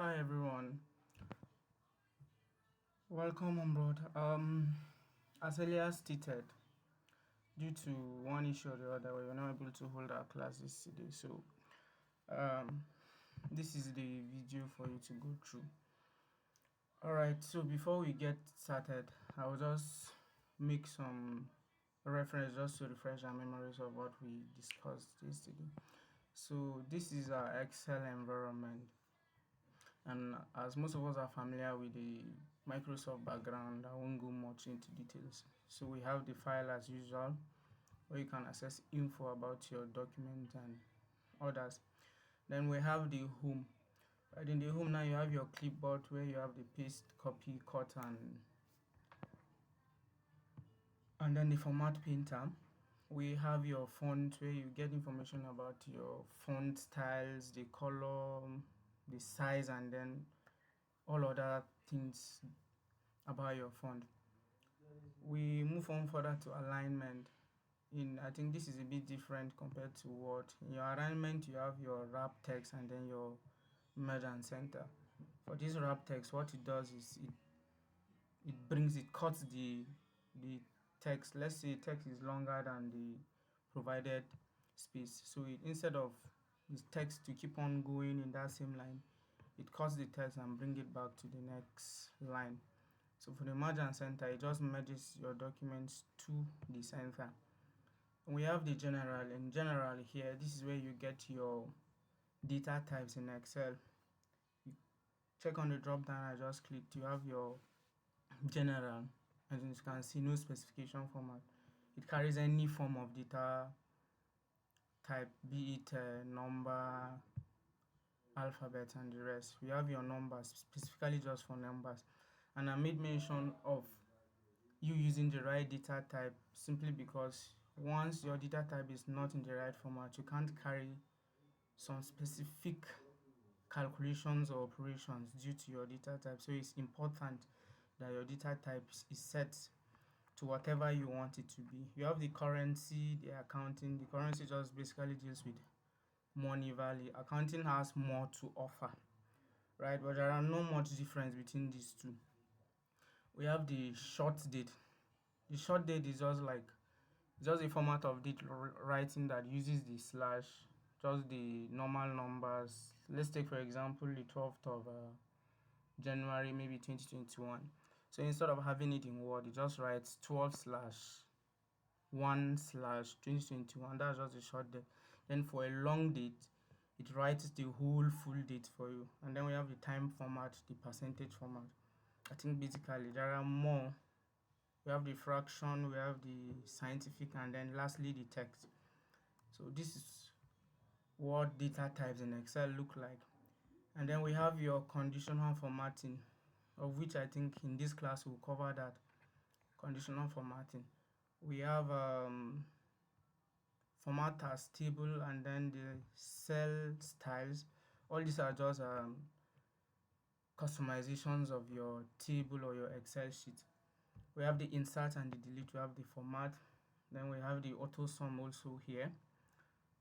Hi everyone, welcome on board. As earlier stated, due to one issue or the other, we were not able to hold our classes today. So, um, this is the video for you to go through. Alright, so before we get started, I will just make some reference just to refresh our memories of what we discussed yesterday. So, this is our Excel environment. And as most of us are familiar with the Microsoft background, I won't go much into details. So we have the file as usual, where you can access info about your document and others. Then we have the home. Right in the home now you have your clipboard where you have the paste, copy, cut, and then the format painter. We have your font where you get information about your font styles, the color, the size, and then all other things about your font. We move on further to alignment. I think this is a bit different compared to Word. In your alignment, you have your wrap text and then your merge and center. For this wrap text, what it does is it cuts the text. Let's say text is longer than the provided space. So instead of the text to keep on going in that same line, it cuts the text and bring it back to the next line. So for the merge and center, it just merges your documents to the center. And we have the general. In general here, this is where you get your data types in Excel. You check on the drop down I just clicked, you have your general, and you can see no specification format. It carries any form of data type, be it number, alphabet, and the rest. We have your numbers specifically just for numbers, and I made mention of you using the right data type simply because once your data type is not in the right format, you can't carry some specific calculations or operations due to your data type. So it's important that your data type is set to whatever you want it to be. You have the currency, the accounting. The currency just basically deals with money value. Accounting has more to offer, right? But there are no much difference between these two. We have the short date. The short date is just a format of date writing that uses the slash, just the normal numbers. Let's take for example the 12th of January, maybe 2021. So instead of having it in Word, it just writes 12 slash 1 slash 2021. That's just a short date. Then for a long date, it writes the whole full date for you. And then we have the time format, the percentage format. I think basically there are more. We have the fraction, we have the scientific, and then lastly the text. So this is what data types in Excel look like. And then we have your conditional formatting, of which I think in this class we'll cover that. Conditional formatting. We have format as table, and then the cell styles. All these are just customizations of your table or your Excel sheet. We have the insert and the delete. We have the format. Then we have the auto sum also here.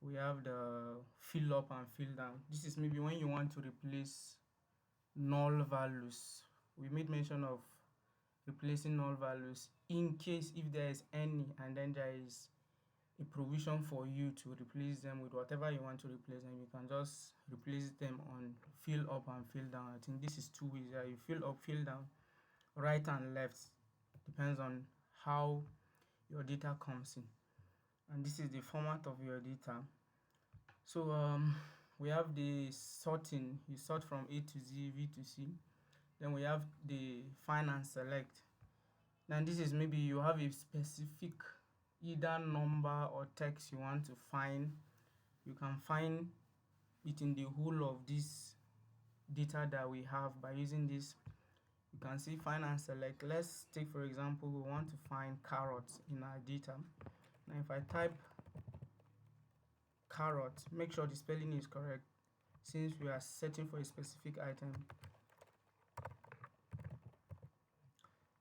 We have the fill up and fill down. This is maybe when you want to replace null values. We made mention of replacing null values in case if there is any, and then there is a provision for you to replace them with whatever you want to replace them. You can just replace them on fill up and fill down. I think this is two ways. You fill up, fill down, right and left, depends on how your data comes in. And this is the format of your data. So we have the sorting. You sort from A to Z, V to C. Then we have the find and select. Now this is maybe you have a specific either number or text you want to find. You can find it in the whole of this data that we have by using this. You can see find and select. Let's take for example we want to find carrots in our data. Now if I type carrot, make sure the spelling is correct since we are searching for a specific item.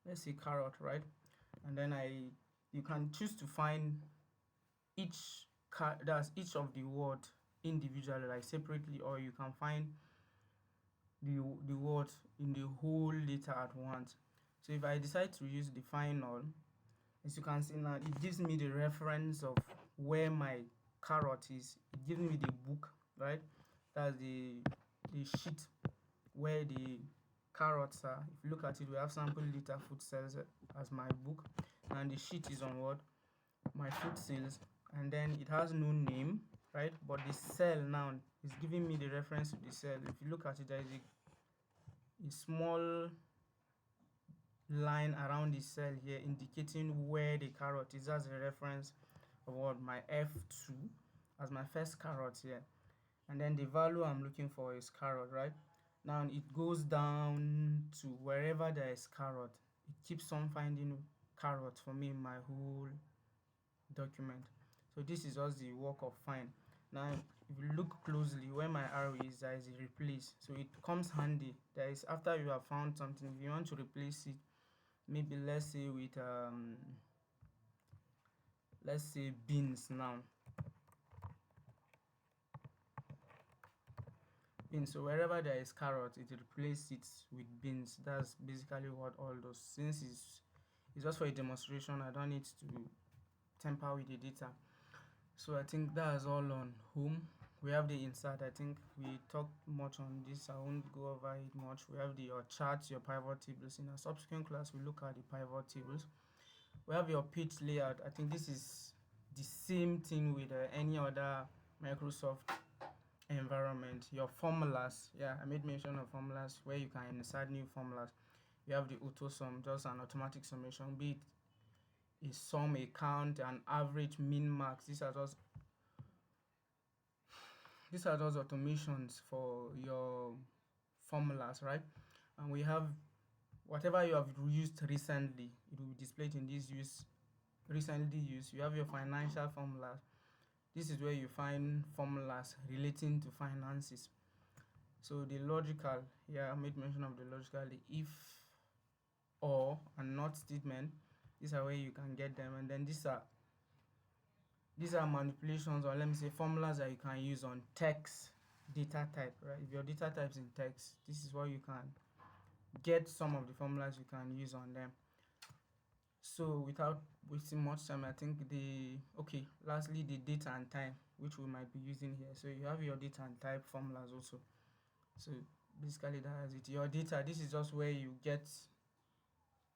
Let's say carrot, right? And then you can choose to find each that's each of the word individually, like separately, or you can find the words in the whole data at once. So if I decide to use define all, as you can see now, it gives me the reference of where my carrot is. It gives me the book, right? That's the sheet where the carrots are. If you look at it, we have sample liter food cells as my book, and the sheet is on what? My food cells, and then it has no name, right? But the cell now is giving me the reference to the cell. If you look at it, there is a small line around the cell here indicating where the carrot is. As a reference of what? My F2 as my first carrot here, and then the value I'm looking for is carrot, right? Now it goes down to wherever there is carrot. It keeps on finding carrot for me in my whole document. So this is just the work of find. Now if you look closely where my arrow is, there is a replace, so it comes handy. There is, after you have found something, if you want to replace it, maybe let's say with let's say beans. Now beans, so wherever there is carrot, it replaces it with beans. That's basically what all those, since it's just for a demonstration, I don't need to tamper with the data. So I think that's all on home. We have the insert. I think we talked much on this. I won't go over it much. We have your charts, your pivot tables. In a subsequent class, we look at the pivot tables. We have your page layout. I think this is the same thing with any other Microsoft environment. Your formulas, yeah, I made mention of formulas where you can insert new formulas. You have the auto sum, just an automatic summation, be it a sum, a count, an average, min, max. These are those automations for your formulas, right? And we have whatever you have used recently, it will be displayed in this use recently used. You have your financial formulas. This is where you find formulas relating to finances. So the logical, yeah, I made mention of the logical, the if, or, and not statement. These are where you can get them, and then these are manipulations, or let me say formulas that you can use on text data type, right? If your data type is in text, this is where you can get some of the formulas you can use on them. So without wasting much time, I think lastly, the date and time, which we might be using here. So you have your date and type formulas also. So basically that is it. Your data, this is just where you get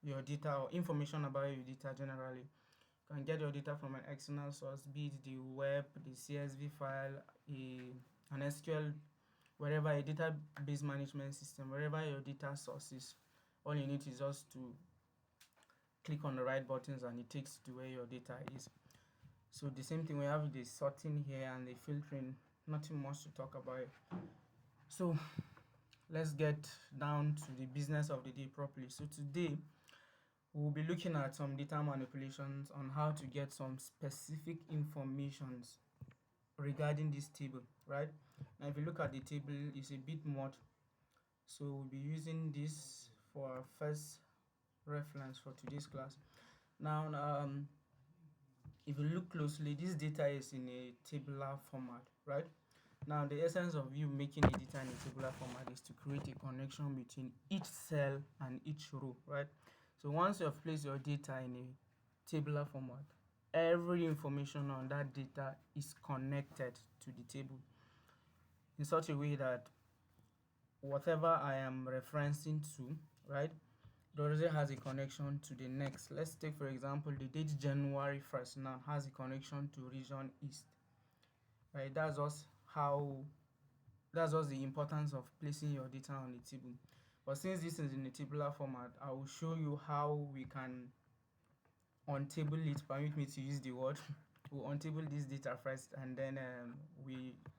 your data or information about your data generally. You can get your data from an external source, be it the web, the CSV file, an SQL, wherever, a database management system, wherever your data source is. All you need is just to click on the right buttons and it takes to where your data is. So the same thing, we have the sorting here and the filtering. Nothing much to talk about. So let's get down to the business of the day properly. So today we'll be looking at some data manipulations on how to get some specific informations regarding this table, right? Now if you look at the table, it's a bit much, so we'll be using this for our first reference for today's class. Now if you look closely, this data is in a tabular format, right? Now the essence of you making a data in a tabular format is to create a connection between each cell and each row, right? So once you have placed your data in a tabular format, every information on that data is connected to the table in such a way that whatever I am referencing to, right, it already has a connection to the next. Let's take, for example, the date January 1st now has a connection to region East, right? That's just the importance of placing your data on the table. But since this is in a tabular format, I will show you how we can untable it. Permit me to use the word. We'll untable this data first, and then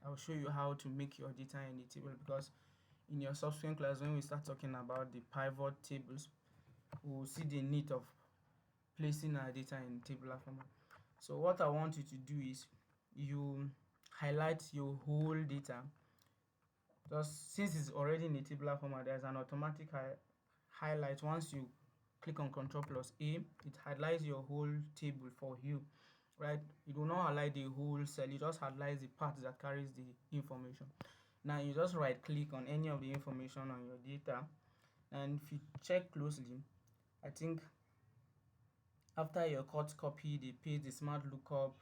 I'll show you how to make your data in the table, because in your subsequent class, when we start talking about the pivot tables, we'll see the need of placing our data in tabular format. So what I want you to do is you highlight your whole data. Just since it's already in a tabular format, there's an automatic highlight. Once you click on Ctrl+A, it highlights your whole table for you, right? It will not highlight the whole cell, it just highlights the part that carries the information. Now you just right click on any of the information on your data, and if you check closely, I think after your cut copy, the paste, the smart lookup,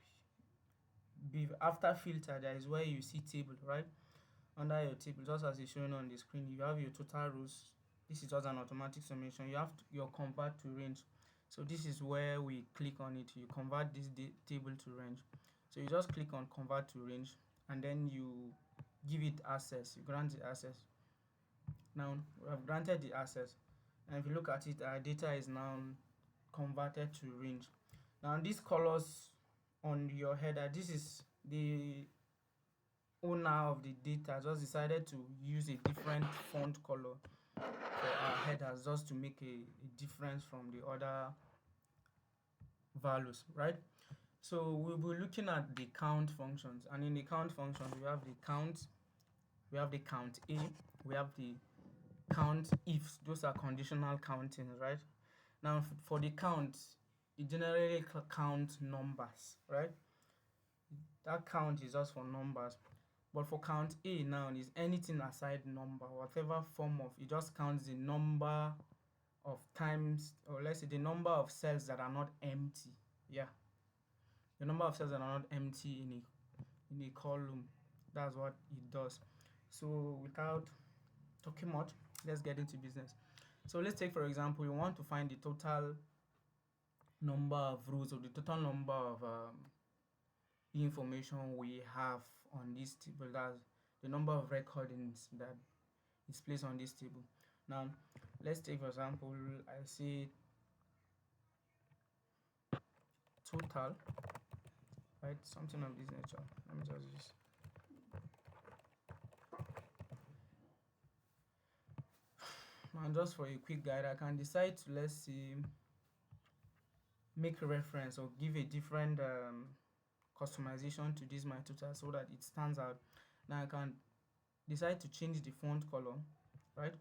after filter, there is where you see table, right? Under your table, just as it's showing on the screen, you have your total rows. This is just an automatic summation. You have your convert to range. So this is where we click on it. You convert this table to range. So you just click on convert to range, and then you give it access. You grant it access. Now we have granted the access, and if you look at it, our data is now converted to range. Now these colors on your header, this is the owner of the data just decided to use a different font color for our headers just to make a difference from the other values, right? So we'll be looking at the count functions, and in the count functions we have the count, we have the count A, we have the count ifs. Those are conditional counting, right? Now for the count, it generally counts numbers, right? That count is just for numbers. But for count A now is anything aside number, whatever form of, it just counts the number of times, or let's say the number of cells that are not empty. Yeah, the number of cells that are not empty in a column. That's what it does. So without talking much, let's get into business. So let's take, for example, you want to find the total number of rows, or the total number of information we have on this table. That's the number of recordings that is placed on this table. Now let's take, for example, I say total, right? Something of this nature. Let me just use. And just for a quick guide, I can decide to, let's see, make a reference or give a different customization to this my total so that it stands out. Now I can decide to change the font color, right?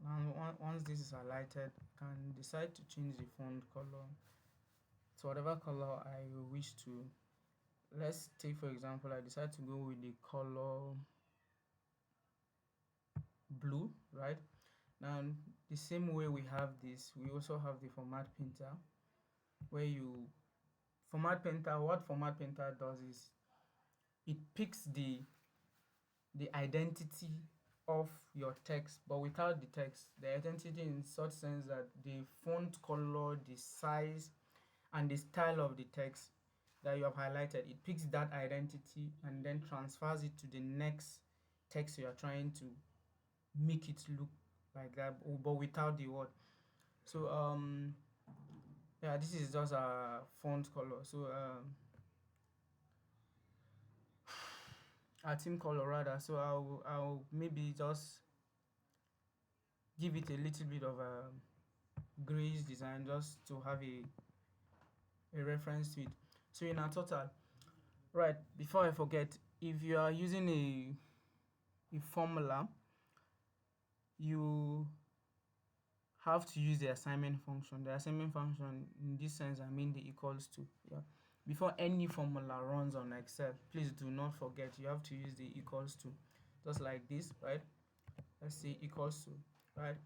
Now once this is highlighted, I can decide to change the font color to whatever color I wish to. Let's take, for example, I decide to go with the color blue, right? Now the same way we have this, we also have the format painter, where you what format painter does is it picks the identity of your text, but without the text. The identity in such sense that the font color, the size, and the style of the text that you have highlighted, it picks that identity and then transfers it to the next text you are trying to make it look like that, but without the word. So yeah, this is just a font color. So a theme color rather. So I'll maybe just give it a little bit of a grayish design just to have a reference to it. So in our total, right, before I forget, if you are using a formula, you have to use the assignment function. The assignment function, in this sense, I mean the equals to. Yeah. Before any formula runs on Excel, please do not forget you have to use the equals to, just like this, right? Let's say equals to, right?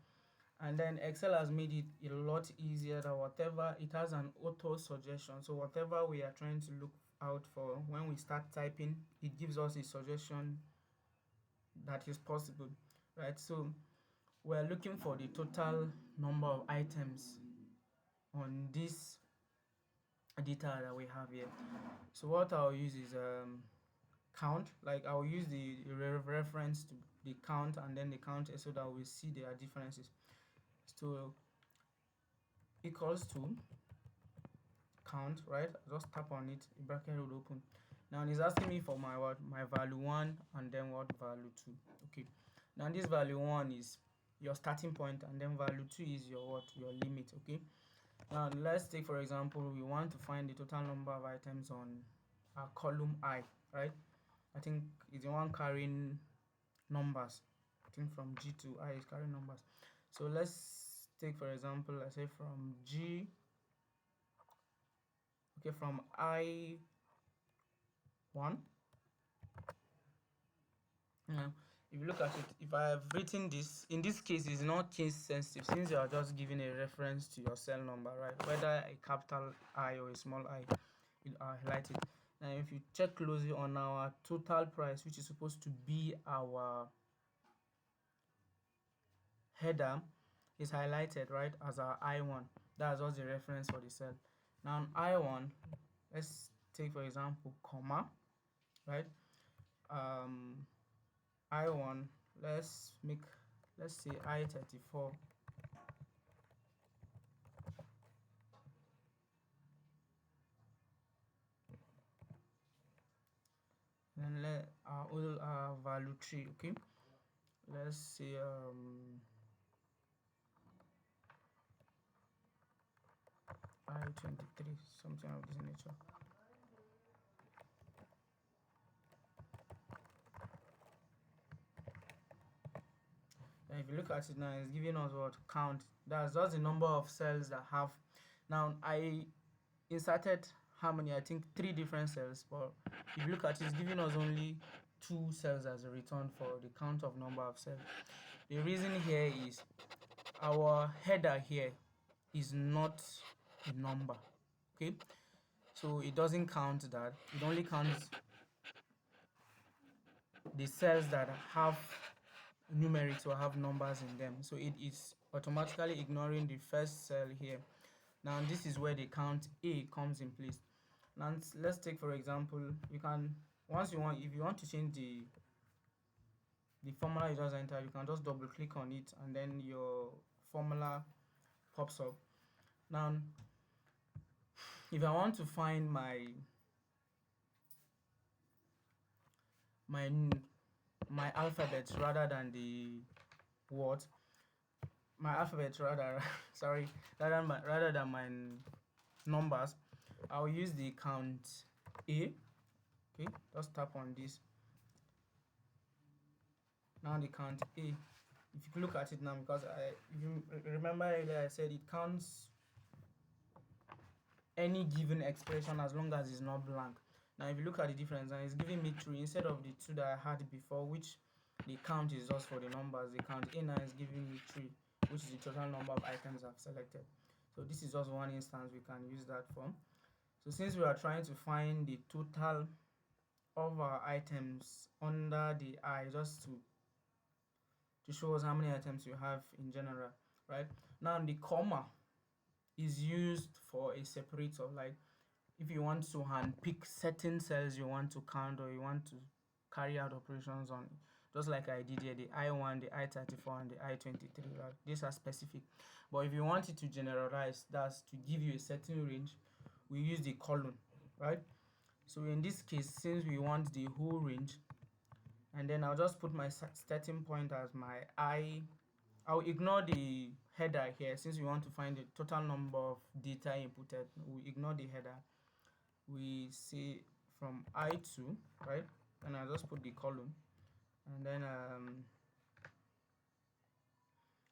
And then Excel has made it a lot easier that whatever, it has an auto suggestion. So whatever we are trying to look out for, when we start typing, it gives us a suggestion that is possible, right? So we're looking for the total number of items on this data that we have here. So what I'll use is count. Like I'll use the reference to the count and then the count so that we see there are differences. So equals to count, right? Just tap on it, a bracket would open. Now it's asking me for my value 1 and then what value 2. Okay, now this value 1 is your starting point and then value 2 is your limit. Okay, now let's take, for example, we want to find the total number of items on our column I, right? I think it's the one carrying numbers. I think from G to I is carrying numbers. So let's take for example, let's say from G, okay, from I1. Now, if you look at it, if I have written this, in this case, it's not case sensitive since you are just giving a reference to your cell number, right? Whether a capital I or a small I, you highlight it. Now, if you check closely on our total price, which is supposed to be our header, is highlighted, right, as our I1. That's just the reference for the cell. Now, I1, let's take for example, comma, right? I1, let's say I34. Then let our value 3, okay? Let's say I23, something of this nature. And if you look at it now, it's giving us what count. That's just the number of cells that have. Now I inserted how many? I think 3 different cells, but if you look at it, it's giving us only 2 cells as a return for the count of number of cells. The reason here is our header here is not a number, okay? So it doesn't count that. It only counts the cells that have numerics or have numbers in them. So it is automatically ignoring the first cell here. Now this is where the count A comes in place. Now let's take for example, you can, once you want, if you want to change the formula you just entered, you can just double click on it and then your formula pops up. Now if I want to find my alphabet rather than the word, my alphabet rather sorry, rather than my numbers, I'll use the count A. Okay, just tap on this. Now the count A, if you look at it now, because if you remember earlier I said it counts any given expression as long as it's not blank. Now if you look at the difference, and it's giving me 3 instead of the 2 that I had before, which the count is just for the numbers. The count A now is giving me 3, which is the total number of items I've selected. So this is just one instance we can use that for. So since we are trying to find the total of our items under the I, just to show us how many items you have in general, right? Now the comma is used for a separator, like if you want to handpick certain cells you want to count or you want to carry out operations on, just like I did here, the I1, the I34, and the I23, right? These are specific. But if you want it to generalize, that's to give you a certain range, we use the colon, right? So in this case, since we want the whole range, and then I'll just put my starting point as my I'll ignore the header here since we want to find the total number of data inputted. We ignore the header. We say from I2, right? And I'll just put the column, and then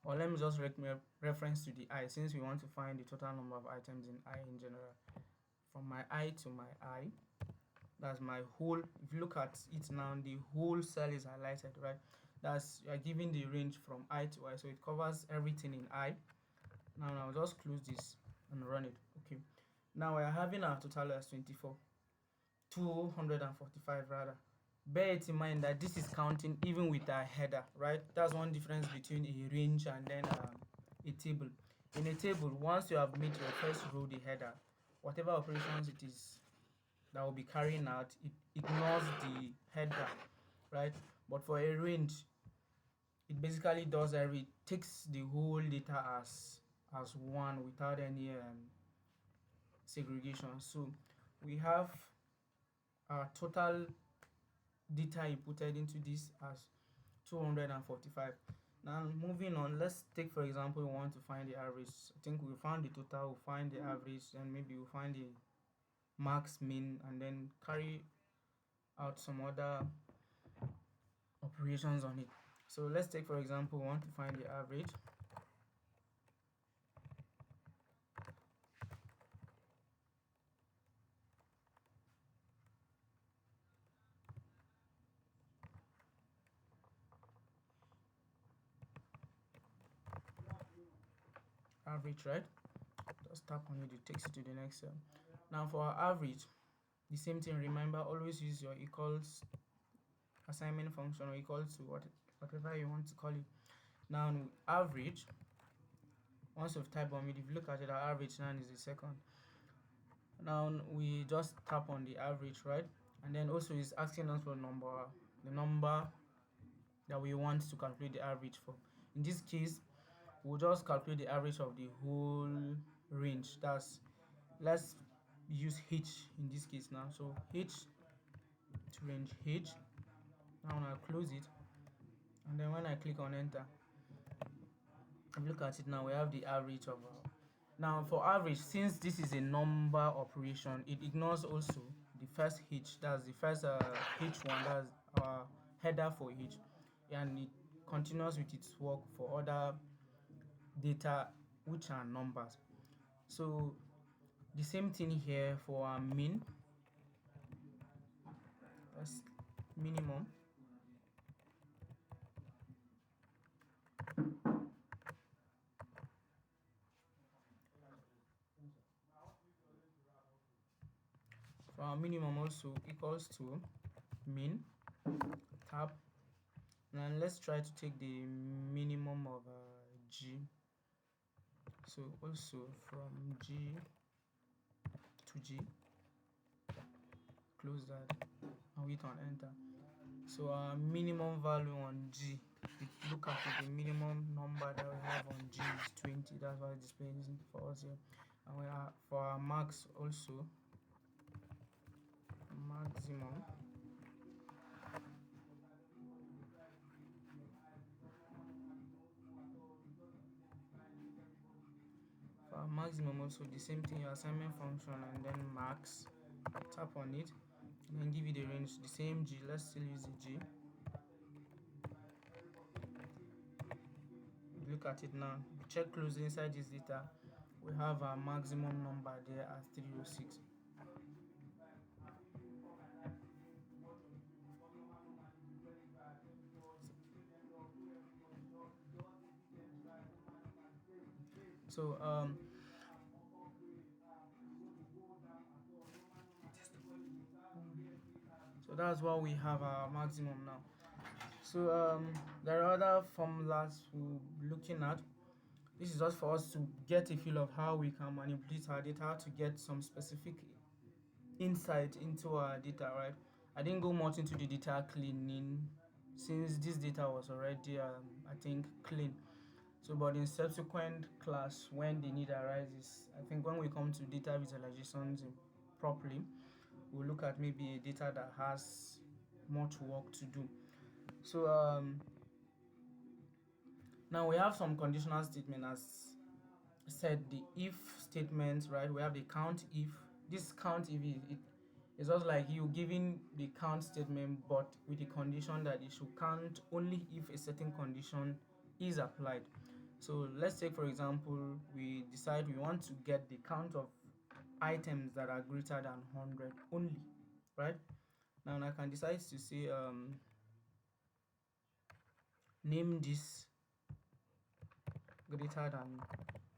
or let me just reference to the I since we want to find the total number of items in I in general. From my I to my I, that's my whole. If you look at it now, the whole cell is highlighted, right? That's, you are giving the range from I to I, so it covers everything in I. Now I'll just close this and run it. Okay, now we're having our total as 245 rather. Bear it in mind that this is counting even with our header, right? That's one difference between a range and then a table. In a table, once you have made your first row the header, whatever operations it is that will be carrying out, it ignores the header, right? But for a range, it basically does it takes the whole data as one without any segregation. So we have our total data inputted into this as 245. Now moving on, let's take for example we want to find the average. I think we found the total, we'll find the average, and maybe we'll find the max, min, and then carry out some other operations on it. So let's take for example we want to find the average. average, right? Just tap on it, it takes you to the next cell. Now for our average, the same thing. Remember, always use your equals assignment function or equals to whatever you want to call it. Now average, once you've typed on it, if you look at it, our average now is the second. Now we just tap on the average, right? And then also it's asking us for the number that we want to calculate the average for. In this case, we'll just calculate the average of the whole range. Let's use H in this case now. So H to range H. Now I close it, and then when I click on enter, look at it now, we have the average of now for average, since this is a number operation, it ignores also the first H. That's the first H1, that's our header for H, and it continues with its work for other data which are numbers. So the same thing here for our min. That's minimum. For our minimum also equals to min, tab. Now let's try to take the minimum of G. So also from G to G, close that and hit on enter. So our minimum value on G, look at the minimum number that we have on G is 20. That's why it's displaying for us here. And we are for our max also, maximum. For our maximum also the same thing, your assignment function and then max, tap on it and then give you the range, the same G. Let's still use the G. Look at it now, check closely inside this data, we have our maximum number there at 306. So that's why we have our maximum now. So there are other formulas we're looking at. This is just for us to get a feel of how we can manipulate our data to get some specific insight into our data, right? I didn't go much into the data cleaning since this data was already I think clean. So but in subsequent class, when the need arises, I think when we come to data visualizations properly, we'll look at maybe a data that has much work to do. So now we have some conditional statement. As said, the if statement, right? We have the count if. This count if it's just like you giving the count statement, but with the condition that it should count only if a certain condition is applied. So let's take, for example, we decide we want to get the count of items that are greater than 100 only, right? Now I can decide to say name this greater than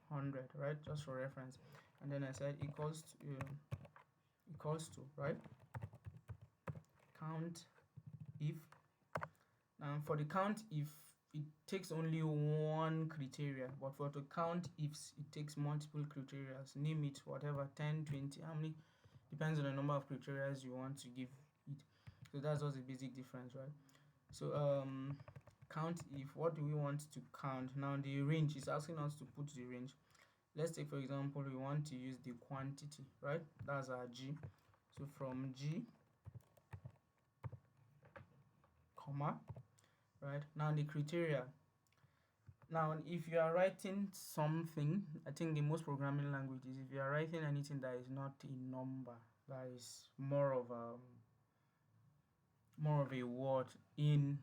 100, right? Just for reference. And then I said equals to, right? Count if. Now for the count if, it takes only one criteria, but for to count ifs, it takes multiple criteria. Name it whatever, 10, 20, how many, depends on the number of criteria you want to give it. So that's just a basic difference, right? So count if, what do we want to count? Now the range is asking us to put the range. Let's take, for example, we want to use the quantity, right? That's our G. So from G, comma, right? Now the criteria. Now if you are writing something, I think in most programming languages, if you are writing anything that is not a number, that is more of a word in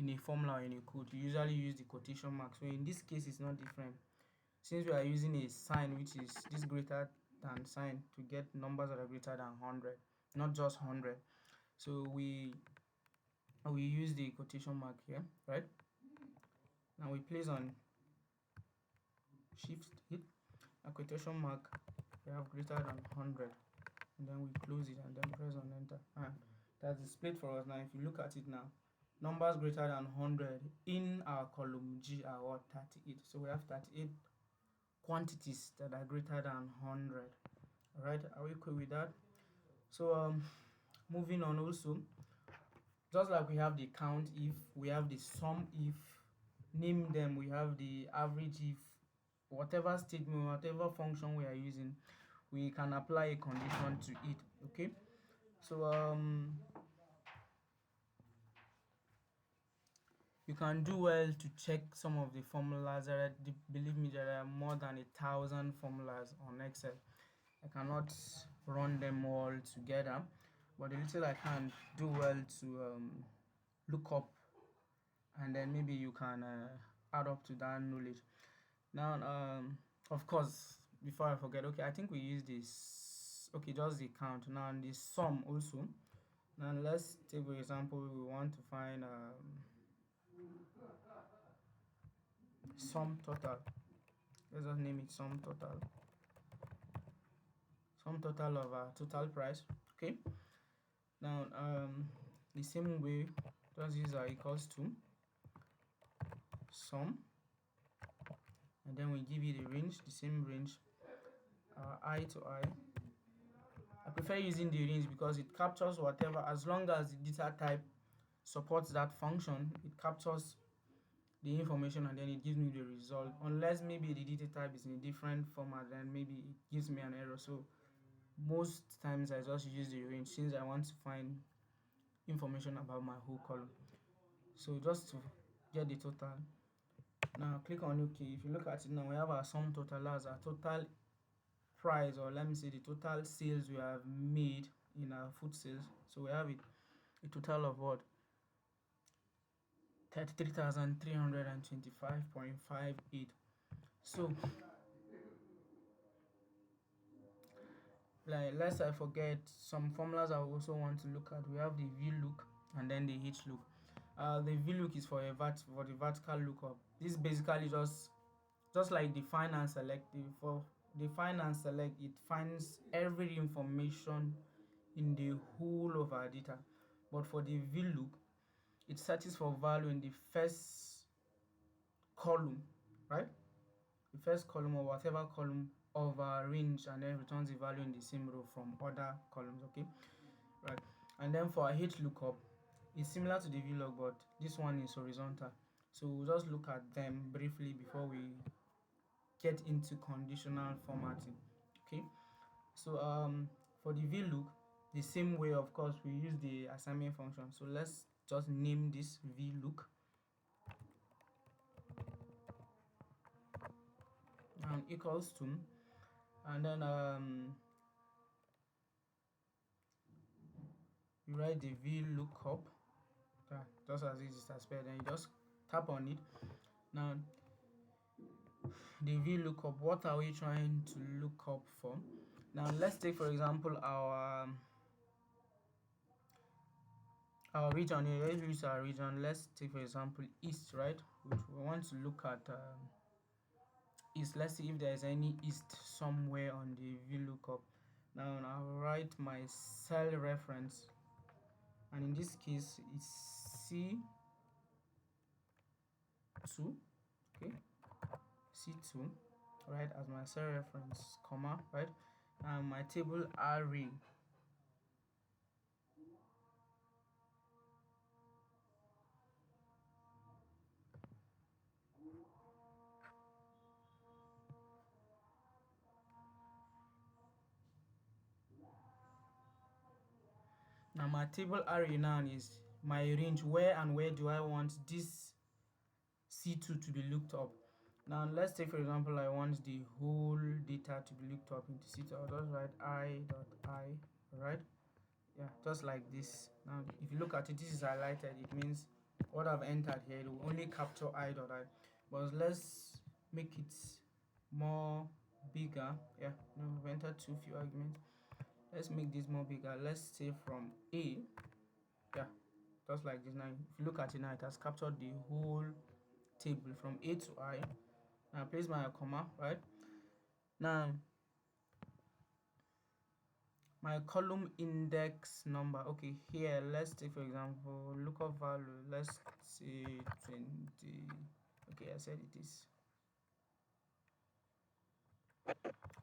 a formula or in a code, you usually use the quotation mark. So in this case, it's not different. Since we are using a sign, which is this greater than sign, to get numbers that are greater than 100, not just 100. So we use the quotation mark here, right? Now we place on shift it, a quotation mark, we have greater than 100, and then we close it and then press on enter, and that's displayed for us. Now if you look at it now, numbers greater than 100 in our column G are what? 38. So we have 38 quantities that are greater than 100. All right, are we cool with that? So moving on, also just like we have the count if, we have the sum if, name them, we have the average if. Whatever statement, whatever function we are using, we can apply a condition to it. Okay, so you can do well to check some of the formulas. Believe me, there are more than 1,000 formulas on Excel. I cannot run them all together, but the little I can, do well to look up, and then maybe you can add up to that knowledge. Now of course, before I forget, okay, I think we use this, okay, just the count. Now the sum also. Now let's take for example, we want to find sum total. Let's just name it sum total. Sum total of total price. Okay, now the same way, just use our equals to sum, and then we give it a range, the same range, I to I. I prefer using the range because it captures whatever, as long as the data type supports that function, it captures the information and then it gives me the result. Unless maybe the data type is in a different format, then maybe it gives me an error. So most times I just use the range since I want to find information about my whole column. So just to get the total, now click on OK. If you look at it now, we have our sum total as our total price, or let me say the total sales we have made in our food sales. So we have it, a total of what? 33,325.58. So like, lest I forget, some formulas I also want to look at. We have the VLOOK and then the HLOOK. The VLOOK is for for the vertical lookup. This basically just like define and select. For define and select, it finds every information in the whole of our data. But for the VLOOK, it searches for value in the first column, right? The first column or whatever column of our range, and then returns the value in the same row from other columns. Okay, right. And then for our HLOOKUP, it's similar to the VLOOK, but this one is horizontal. So we'll just look at them briefly before we get into conditional formatting. Okay, so for the VLOOK, the same way, of course, we use the assignment function. So let's just name this VLOOK and equals to, and then you write the VLOOKUP, just as it is spelled, then you just tap on it. Now the VLOOKUP, what are we trying to look up for? Now let's take for example our region here. Let's use our region. Let's take for example East, right? We want to look at East. Let's see if there is any East somewhere on the VLOOKUP. Now I'll write my cell reference, and in this case it's C2, okay, C2, right, as my cell reference, comma, right, and my table array. Now my table array now is my range. Where and where do I want this C2 to be looked up? Now let's take for example I want the whole data to be looked up into C2. I'll just write I.I, right? Yeah, just like this. Now if you look at it, this is highlighted. It means what I've entered here, it will only capture I.I. But let's make it more bigger. Yeah, no, I've entered too few arguments. Let's make this more bigger. Let's say from A. Yeah, just like this. Now if you look at it now, it has captured the whole table from A to I, I place my comma, right? Now my column index number. Okay, here let's take for example lookup value. Let's say 20. Okay, I said it is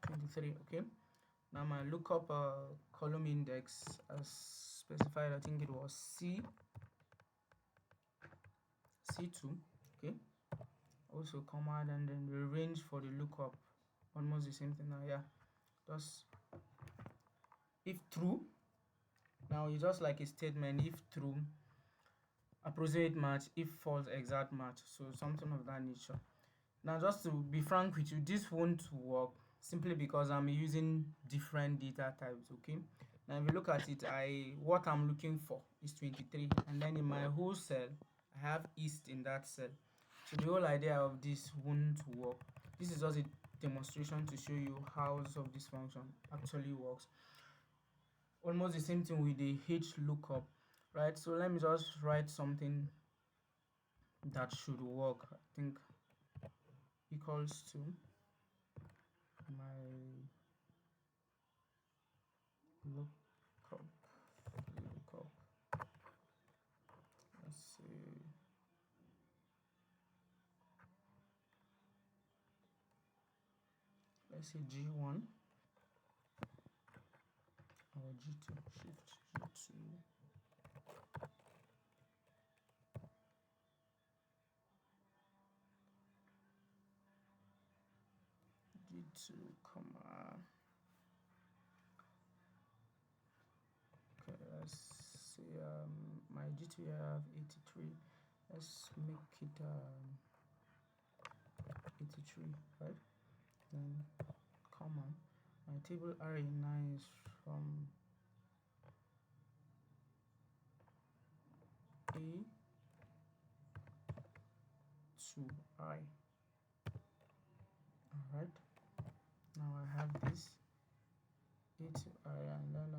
23. Okay. Now my lookup column index as specified, I think it was C2. Okay. Also comma and then the range for the lookup, almost the same thing now. Yeah, just if true. Now it's just like a statement. If true, approximate match. If false, exact match. So something of that nature. Now just to be frank with you, this won't work simply because I'm using different data types. Okay. Now if you look at it, what I'm looking for is 23, and then in my whole cell I have east in that cell. So the whole idea of this won't work. This is just a demonstration to show you how some of this function actually works. Almost the same thing with the H lookup, right? So let me just write something that should work. I think equals to my lookup. Let's see. Let's say G1 or G2. Shift G2. G2, comma. Okay, let's see. My G2 I have 83. Let's make it 83, right? Then comma. My table array9 is from A to I. Alright. Now I have this A to I, and then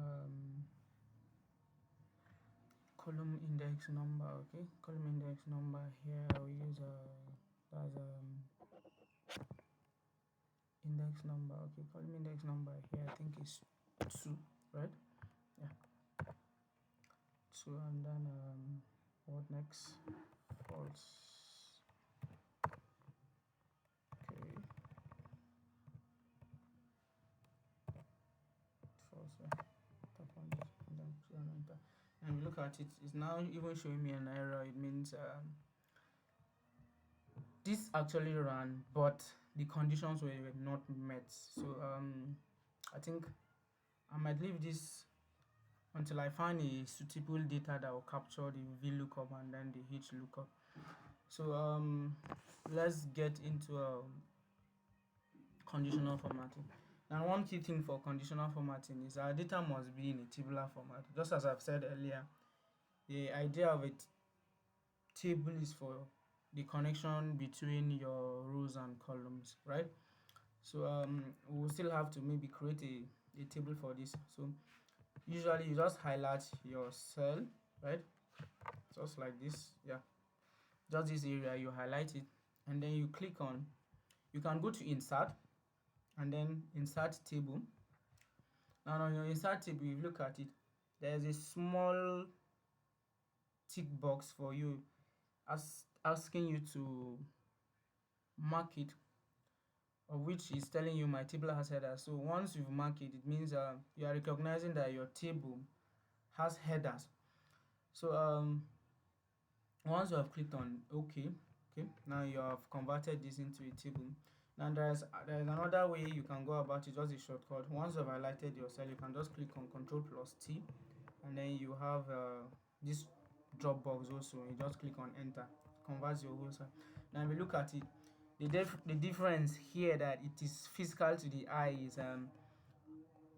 column index number. Okay, column index number here I will use that's index number. Okay, column index number here I think is 2, right? Yeah, 2, and then what next? False. Okay, false. Yeah. Tap on this and then enter. And look at it, it's now even showing me an error. It means this actually ran, but the conditions were not met. So I think I might leave this until I find a suitable data that will capture the VLOOKUP and then the HLOOKUP. So let's get into conditional formatting. Now one key thing for conditional formatting is our data must be in a tabular format. Just as I've said earlier, the idea of a table is for the connection between your rows and columns, right? So we'll still have to maybe create a table for this. So usually you just highlight your cell, right? Just like this. Yeah, just this area, you highlight it and then you click on, you can go to insert and then insert table. Now on your insert table, you look at it, there's a small tick box for you asking you to mark it, of which is telling you my table has headers. So once you've marked it, it means you are recognizing that your table has headers. So once you have clicked on OK, now you have converted this into a table. Now there's another way you can go about it, just a shortcut. Once you've highlighted your cell, you can just click on Ctrl+T, and then you have this drop box also. You just click on enter, converts your whole cell. Now if you look at it, the difference here that it is physical to the eye is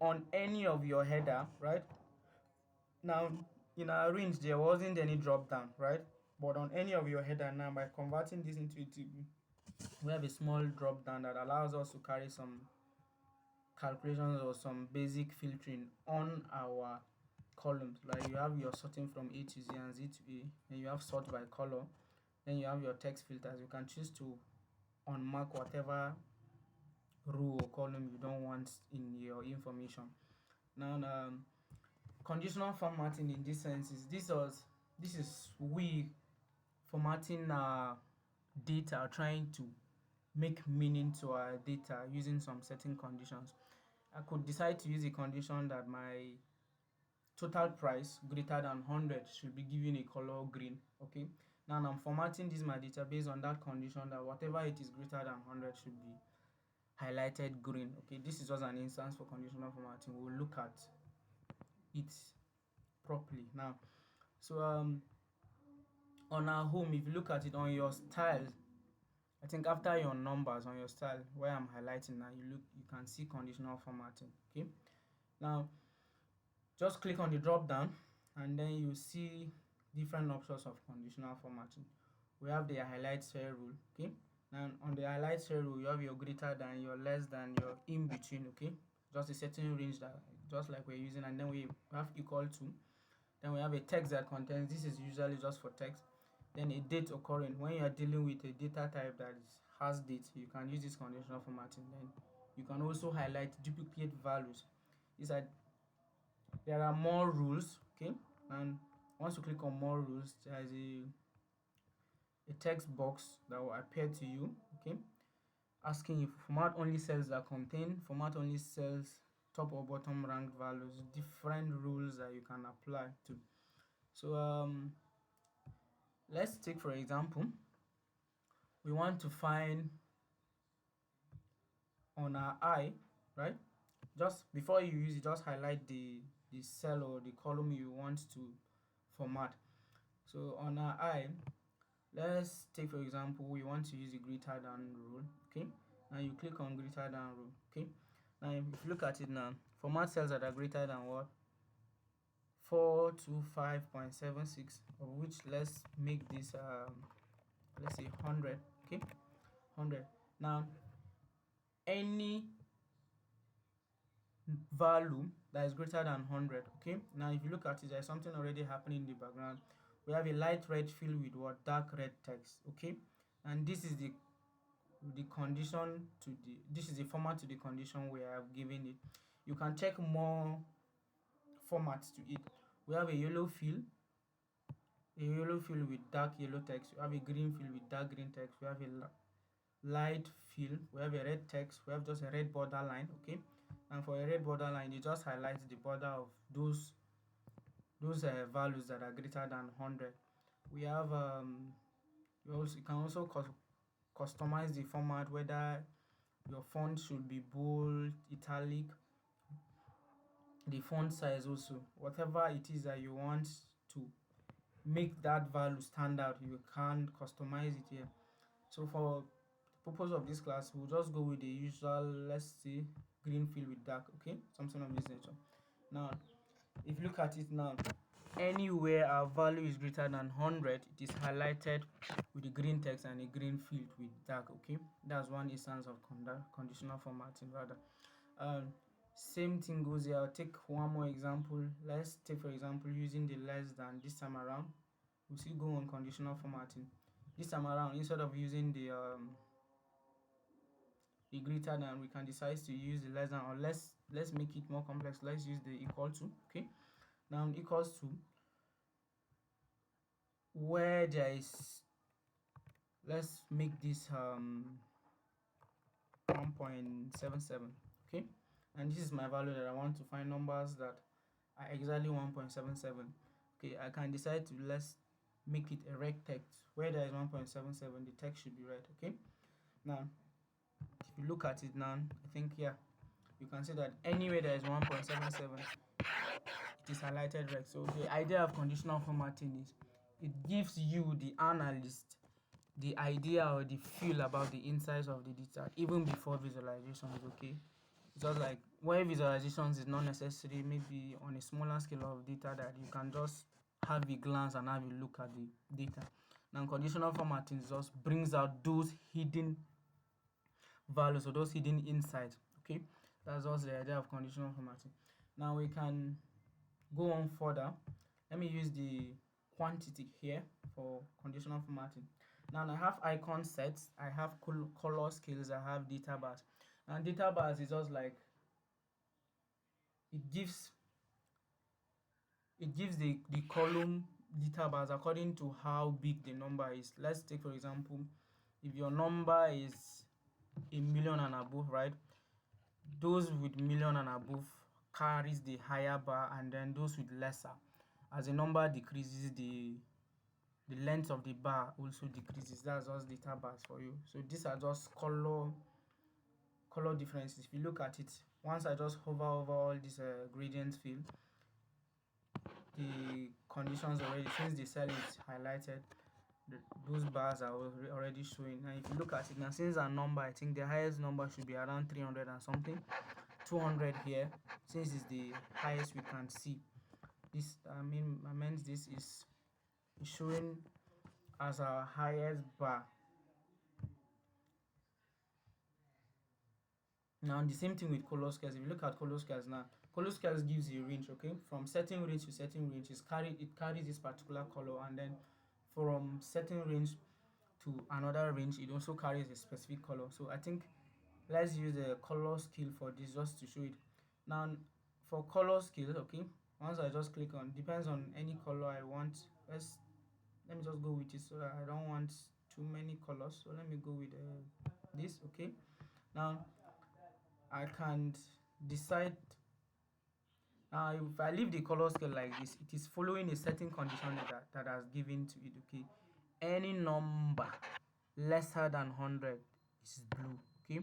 on any of your header, right? Now in our range there wasn't any drop down, right? But on any of your header now, by converting this into a table, we have a small drop down that allows us to carry some calculations or some basic filtering on our columns. Like you have your sorting from A to Z and Z to A, and you have sort by color, then you have your text filters. You can choose to unmark whatever row or column you don't want in your information. Now, conditional formatting in this sense is this is we formatting our data, trying to make meaning to our data using some certain conditions. I could decide to use a condition that my total price greater than 100 should be given a color green. Okay, now I'm formatting this my data based on that condition that whatever it is greater than 100 should be highlighted green. Okay, this is just an instance for conditional formatting. We'll look at it properly now. So on our home, if you look at it on your style, I think after your numbers on your style where I'm highlighting now, you can see conditional formatting. Okay, now just click on the drop down and then you see different options of conditional formatting. We have the highlight cell rule. Okay, now on the highlight cell rule, you have your greater than, your less than, your in between. Okay, just a certain range that just like we're using, and then we have equal to. Then we have a text that contains, this is usually just for text. Then a date occurring. When you are dealing with a data type that has date, you can use this conditional formatting. Then you can also highlight duplicate values. There are more rules. Okay, and once you click on more rules, there is a text box that will appear to you. Okay, asking you format only cells that contain, format only cells top or bottom ranked values, different rules that you can apply to. So let's take for example, we want to find on our eye, right? Just before you use it, just highlight the cell or the column you want to format. So on our eye, let's take for example, we want to use the greater than rule. Okay, now you click on greater than rule. Okay, now if you look at it now, format cells that are greater than what? 425.76, of which let's make this let's say 100. Okay, 100. Now any value that is greater than 100. Okay, now if you look at it, there's something already happening in the background. We have a light red field with what? Dark red text. Okay, and this is the condition to the, this is the format to the condition we have given it. You can check more formats to it. We have a yellow field, with dark yellow text. We have a green field with dark green text. We have a light field. We have a red text. We have just a red border line. Okay, and for a red border line, it just highlights the border of those values that are greater than 100. We have you can also customize the format, whether your font should be bold, italic, the font size also, whatever it is that you want to make that value stand out, you can customize it here. So for the purpose of this class, we'll just go with the usual, let's say green field with dark. Okay, something of this nature. Now if you look at it now, anywhere our value is greater than 100, it is highlighted with the green text and a green field with dark. Okay, that's one instance of conditional formatting rather. Same thing goes here. I'll take one more example. Let's take for example using the less than. This time around we'll still go on conditional formatting. This time around, instead of using the greater than, we can decide to use the less than, or let's make it more complex. Let's use the equal to. Okay, now equals to, where there is, let's make this 1.77. okay, and this is my value that I want to find numbers that are exactly 1.77. okay, I can decide to, let's make it a red text. Where there is 1.77, the text should be red. Okay, now if you look at it now, I think, yeah, you can see that anywhere there is 1.77, it is highlighted red. So the idea of conditional formatting is it gives you, the analyst, the idea or the feel about the insides of the data even before visualizations. Okay, it's just like where visualizations is not necessary, maybe on a smaller scale of data that you can just have a glance and have a look at the data. Now conditional formatting just brings out those hidden values or those hidden insights. Okay, that's also the idea of conditional formatting. Now we can go on further. Let me use the quantity here for conditional formatting. Now I have icon sets, I have color scales, I have data bars. And data bars is just like it gives the column data bars according to how big the number is. Let's take for example, if your number is a million and above, right? Those with million and above carries the higher bar, and then those with lesser. As the number decreases, the length of the bar also decreases. That's just data bars for you. So these are just color differences. If you look at it, once I just hover over all this gradient field, the conditions already, since the cell is highlighted, those bars are already showing. And if you look at it now, since our number, I think the highest number should be around 300 and something, 200 here, since it's the highest we can see. This I meant this is showing as our highest bar. Now the same thing with color scales. If you look at color scales now, color scales gives you a range, okay? From certain range to certain range, it carries this particular color, and then from certain range to another range, it also carries a specific color. So I think let's use the color scale for this just to show it. Now for color scale, okay, once I just click on, depends on any color I want. Let me just go with it, so that I don't want too many colors. So let me go with this, okay? Now I can decide. Now if I leave the color scale like this, it is following a certain condition that has given to it, okay? Any number lesser than 100 is blue, okay?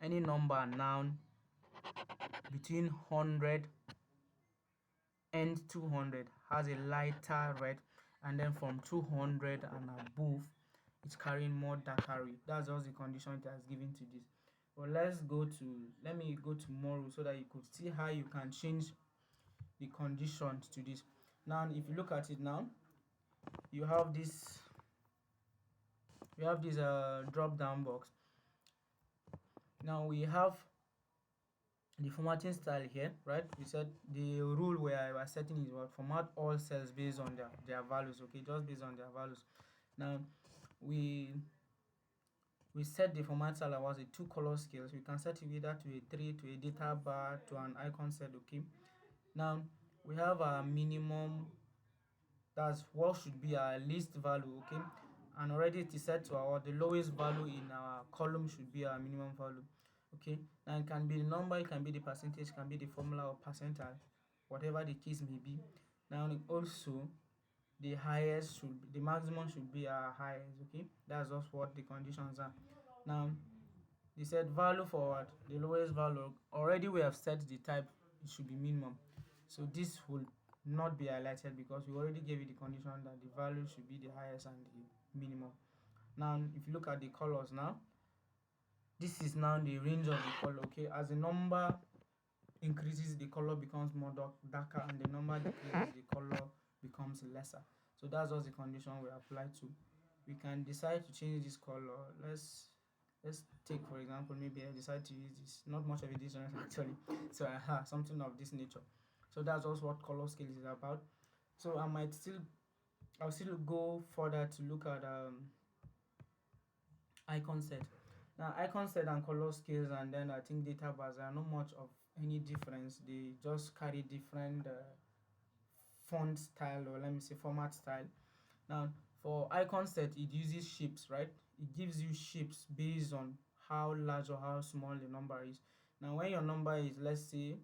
Any number now between 100 and 200 has a lighter red, and then from 200 and above it's carrying more darker red. That's just the condition it has given to this. But let me go to more so that you could see how you can change the conditions to this. Now if you look at it now, you have this drop down box. Now we have the formatting style here, right? We said the rule where I was setting is what format all cells based on their values, okay, just based on their values. Now we set the format style as a 2 color scales. We can set it either to a 3, to a data bar, to an icon set, okay? Now we have our minimum, that's what should be our least value, okay? And already it is set to the lowest value in our column should be our minimum value, okay? Now it can be the number, it can be the percentage, it can be the formula or percentile, whatever the case may be. Now also the maximum should be our highest, okay? That's just what the conditions are. Now they said value for what? The lowest value. Already we have set the type, it should be minimum. So this will not be highlighted because we already gave you the condition that the value should be the highest and the minimum. Now if you look at the colors now, this is now the range of the color, okay? As the number increases, the color becomes more darker, and the number decreases, the color becomes lesser. So that's just the condition we apply to. We can decide to change this color. Let's take for example, maybe I decide to use this, not much of a difference actually, so I have something of this nature. So that's also what color scale is about. So I'll still go further to look at icon set. Now icon set and color scales, and then I think data bars are not much of any difference. They just carry different font style, or let me say format style. Now for icon set, it uses shapes, right? It gives you shapes based on how large or how small the number is. Now when your number is, let's say,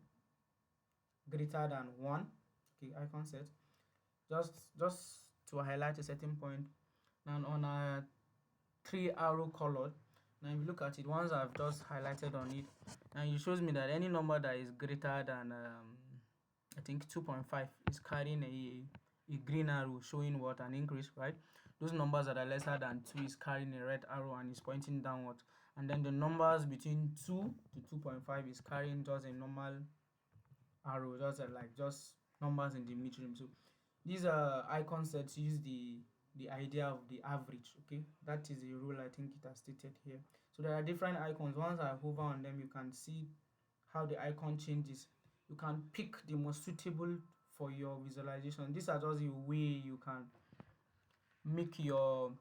greater than 1, okay, icon set, just to highlight a certain point. Now on a 3 arrow colored, now if you look at it, once I've just highlighted on it, now it shows me that any number that is greater than I think 2.5 is carrying a green arrow showing what? An increase, right? Those numbers that are lesser than 2 is carrying a red arrow and is pointing downward. And then the numbers between 2 to 2.5 is carrying just a normal arrow, just numbers in the medium. So these icon sets use the idea of the average, okay? That is a rule I think it has stated here. So there are different icons. Once I hover on them, you can see how the icon changes. You can pick the most suitable for your visualization. These are just the way you can make your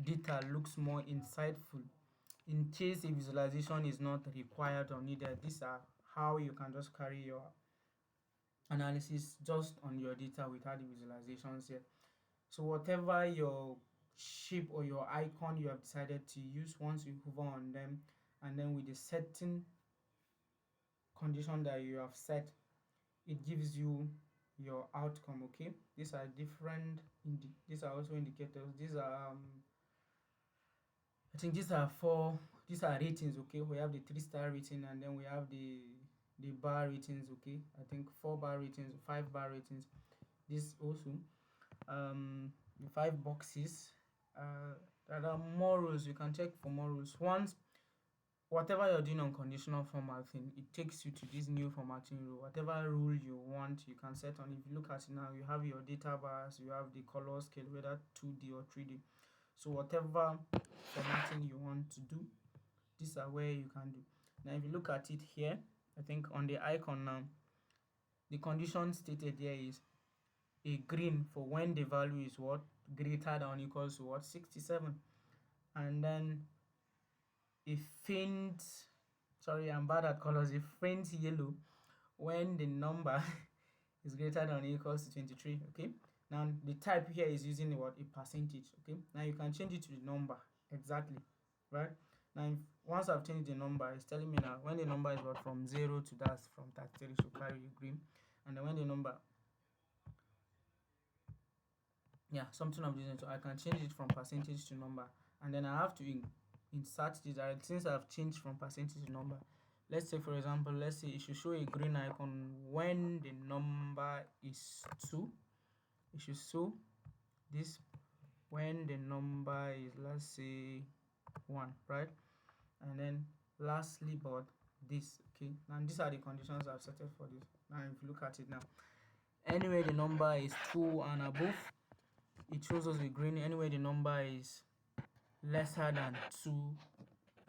data looks more insightful. In case a visualization is not required or needed, these are how you can just carry your analysis just on your data without the visualizations here. So whatever your shape or your icon you have decided to use, once you hover on them, and then with the setting condition that you have set, it gives you your outcome. Okay, these are different these are also indicators. These are I think these are ratings. Okay, we have the 3-star rating, and then we have the bar ratings. Okay, I think 4-bar ratings, 5-bar ratings. This also the 5 boxes. There are more rules. You can check for more rules. Once whatever you're doing on conditional formatting, it takes you to this new formatting rule. Whatever rule you want, you can set on. If you look at it now, you have your data bars, you have the color scale, whether 2D or 3D. So whatever formatting you want to do, these are where you can do. Now if you look at it here, I think on the icon now, the condition stated here is a green for when the value is what, greater than or equals to what, 67, and then a faint, sorry, I'm bad at colors, a faint yellow when the number is greater than or equals to 23. Okay, now the type here is using what, a percentage. Okay, now you can change it to the number exactly, right? Now once I've changed the number, it's telling me now when the number is what, from 0 to, that's from 33, so carry a green. And then when the number, yeah, something of this nature, I can change it from percentage to number, and then I have to insert this direct. Since I've changed from percentage to number, let's say for example, let's say it should show a green icon when the number is 2. It should show this when the number is, let's say, 1, right? And then lastly, but this. Okay, and these are the conditions I've set for this. Now if you look at it now, anywhere the number is 2 and above, it shows us the green. Anywhere the number is lesser than 2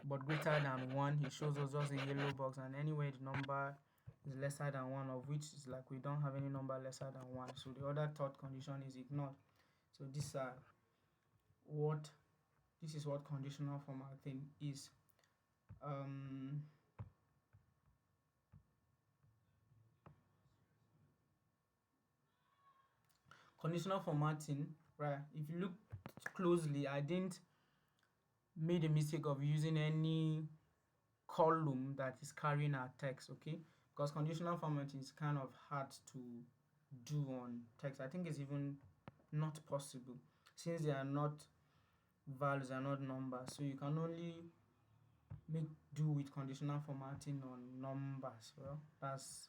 but greater than 1, it shows us just a yellow box. And anywhere the number is lesser than 1, of which is like we don't have any number lesser than 1, so the other third condition is ignored. So what this is what conditional formatting is. Conditional formatting, right? If you look closely, I didn't made a mistake of using any column that is carrying our text. Okay, because conditional formatting is kind of hard to do on text. I think it's even not possible, since they are not values, are not numbers, so you can only make do with conditional formatting on numbers. Well, that's,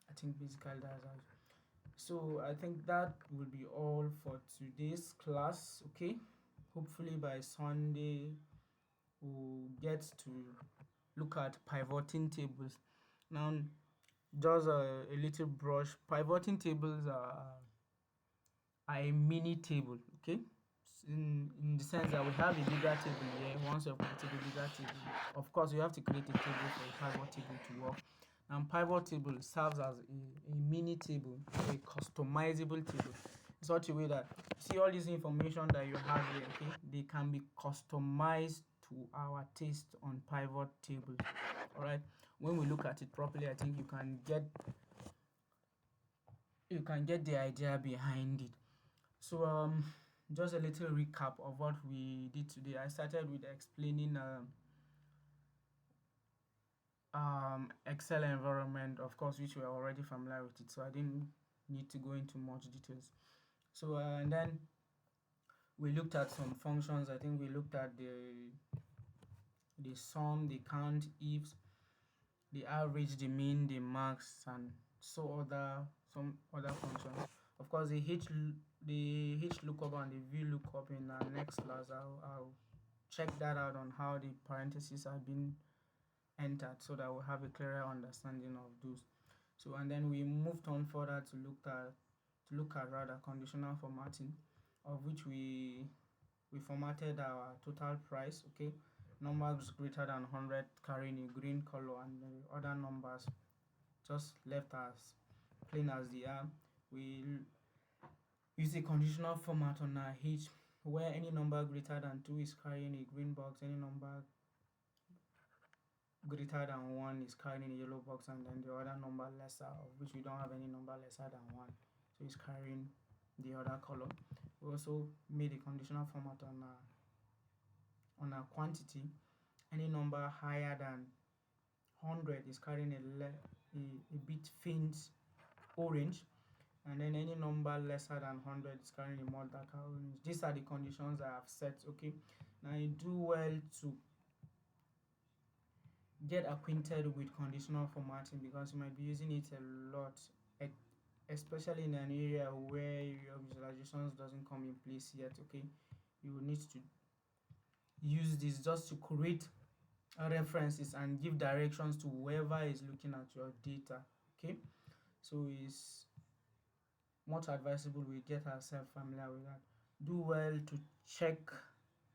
I think basically that's how. So I think that will be all for today's class. Okay, hopefully by Sunday we'll get to look at pivoting tables. Now just a little brush, pivoting tables are a mini table. Okay, in the sense that we have a bigger table here. Once you've created a bigger table, of course you have to create a table for a pivot table to work. And pivot table serves as a mini table, a customizable table, in such a way that, see all this information that you have here, okay, they can be customized to our taste on pivot tables. All right, when we look at it properly, I think you can get the idea behind it. So just a little recap of what we did today. I started with explaining Excel environment, of course, which we are already familiar with it, so I didn't need to go into much details. So and then we looked at some functions. I think we looked at the sum, the count, ifs, the average, the mean, the max, and some other functions. Of course, the H lookup and the V lookup in our next class. I'll check that out on how the parentheses are being entered, so that we'll have a clearer understanding of those. So and then we moved on further to look at rather conditional formatting, of which we formatted our total price. Okay, numbers greater than 100 carrying a green color, and the other numbers just left as plain as they are. We use a conditional format on our H where any number greater than 2 is carrying a green box, any number greater than 1 is carrying a yellow box, and then the other number lesser, of which we don't have any number lesser than 1, so it's carrying the other color. We also made a conditional format on our quantity. Any number higher than 100 is carrying a bit faint orange, and then any number lesser than 100 is carrying a more darker orange. These are the conditions I have set. Okay, now you do well to get acquainted with conditional formatting, because you might be using it a lot, especially in an area where your visualizations doesn't come in place yet. Okay, you will need to use this just to create references and give directions to whoever is looking at your data. Okay, so it's much advisable we get ourselves familiar with that. Do well to check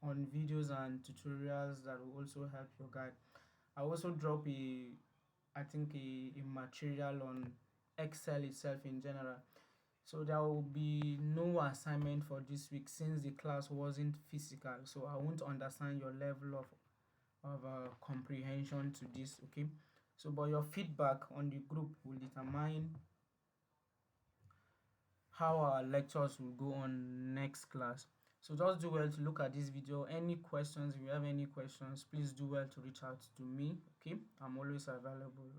on videos and tutorials that will also help your guide. I also drop I think a material on Excel itself in general. So there will be no assignment for this week since the class wasn't physical. So I won't understand your level of comprehension to this. Okay. So, but your feedback on the group will determine how our lectures will go on next class. So just do well to look at this video. Any questions, if you have any questions, please do well to reach out to me. Okay, I'm always available.